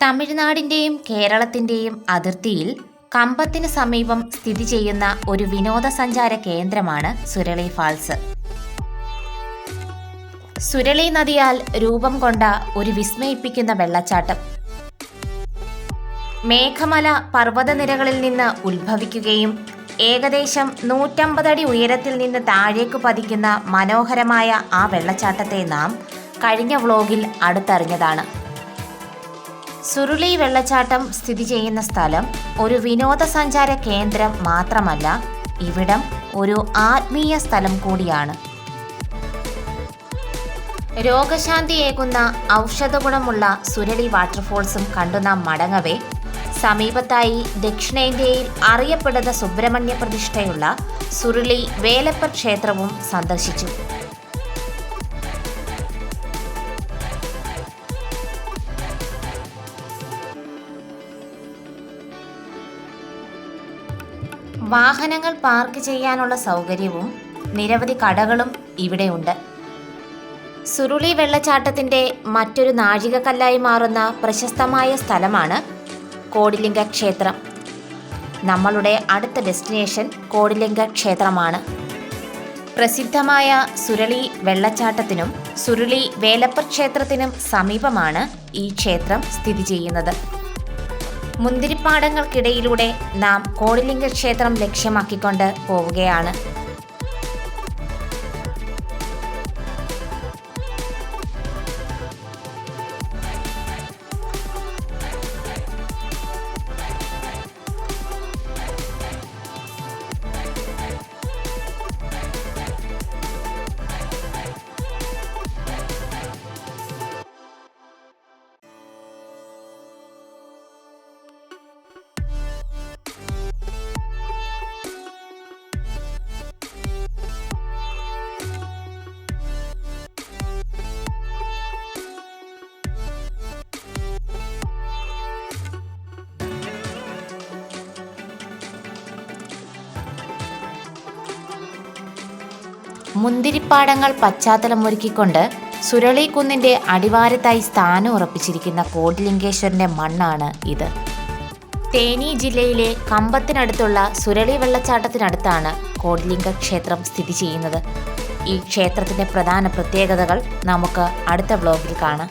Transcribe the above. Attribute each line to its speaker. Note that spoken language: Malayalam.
Speaker 1: തമിഴ്നാടിൻ്റെയും കേരളത്തിൻ്റെയും അതിർത്തിയിൽ കമ്പത്തിന് സമീപം സ്ഥിതി ചെയ്യുന്ന ഒരു വിനോദസഞ്ചാര കേന്ദ്രമാണ് സുരളി ഫാൾസ്. സുരളി നദിയാൽ രൂപം കൊണ്ട ഒരു വിസ്മയിപ്പിക്കുന്ന വെള്ളച്ചാട്ടം. മേഘമല പർവ്വതനിരകളിൽ നിന്ന് ഉത്ഭവിക്കുകയും ഏകദേശം 150 അടി ഉയരത്തിൽ നിന്ന് താഴേക്ക് പതിക്കുന്ന മനോഹരമായ ആ വെള്ളച്ചാട്ടത്തെ നാം കഴിഞ്ഞ വ്ലോഗിൽ അടുത്തറിഞ്ഞതാണ്. സുരുളി വെള്ളച്ചാട്ടം സ്ഥിതി ചെയ്യുന്ന സ്ഥലം ഒരു വിനോദസഞ്ചാര കേന്ദ്രം മാത്രമല്ല, ഇവിടം ഒരു ആത്മീയ സ്ഥലം കൂടിയാണ്. രോഗശാന്തിയേകുന്ന ഔഷധഗുണമുള്ള സുരളി വാട്ടർഫോൾസും കണ്ടു നാം മടങ്ങവേ സമീപത്തായി ദക്ഷിണേന്ത്യയിൽ അറിയപ്പെടുന്ന സുബ്രഹ്മണ്യ പ്രതിഷ്ഠയുള്ള സുരുളി വേലപ്പർ ക്ഷേത്രവും സന്ദർശിച്ചു. വാഹനങ്ങൾ പാർക്ക് ചെയ്യാനുള്ള സൗകര്യവും നിരവധി കടകളും ഇവിടെയുണ്ട്. സുരുളി വെള്ളച്ചാട്ടത്തിൻ്റെ മറ്റൊരു നാഴികക്കല്ലായി മാറുന്ന പ്രശസ്തമായ സ്ഥലമാണ് കോടിലിംഗ ക്ഷേത്രം. നമ്മളുടെ അടുത്ത ഡെസ്റ്റിനേഷൻ കോടിലിംഗ ക്ഷേത്രമാണ്. പ്രസിദ്ധമായ സുരളി വെള്ളച്ചാട്ടത്തിനും സുരുളി വേലപ്പർ ക്ഷേത്രത്തിനും സമീപമാണ് ഈ ക്ഷേത്രം സ്ഥിതി ചെയ്യുന്നത്. മുന്തിരിപ്പാടങ്ങൾക്കിടയിലൂടെ നാം കോടിലിംഗ ക്ഷേത്രം ലക്ഷ്യമാക്കിക്കൊണ്ട് പോവുകയാണ്. മുന്തിരിപ്പാടങ്ങൾ പശ്ചാത്തലമൊരുക്കിക്കൊണ്ട് സുരളി കുന്നിൻ്റെ അടിവാരത്തായി സ്ഥാനം ഉറപ്പിച്ചിരിക്കുന്ന കോടിലിംഗേശ്വരൻ്റെ മണ്ണാണ് ഇത്. തേനി ജില്ലയിലെ കമ്പത്തിനടുത്തുള്ള സുരളി വെള്ളച്ചാട്ടത്തിനടുത്താണ് കോടിലിംഗ ക്ഷേത്രം സ്ഥിതി ചെയ്യുന്നത്. ഈ ക്ഷേത്രത്തിൻ്റെ പ്രധാന പ്രത്യേകതകൾ നമുക്ക് അടുത്ത വ്ലോഗിൽ കാണാം.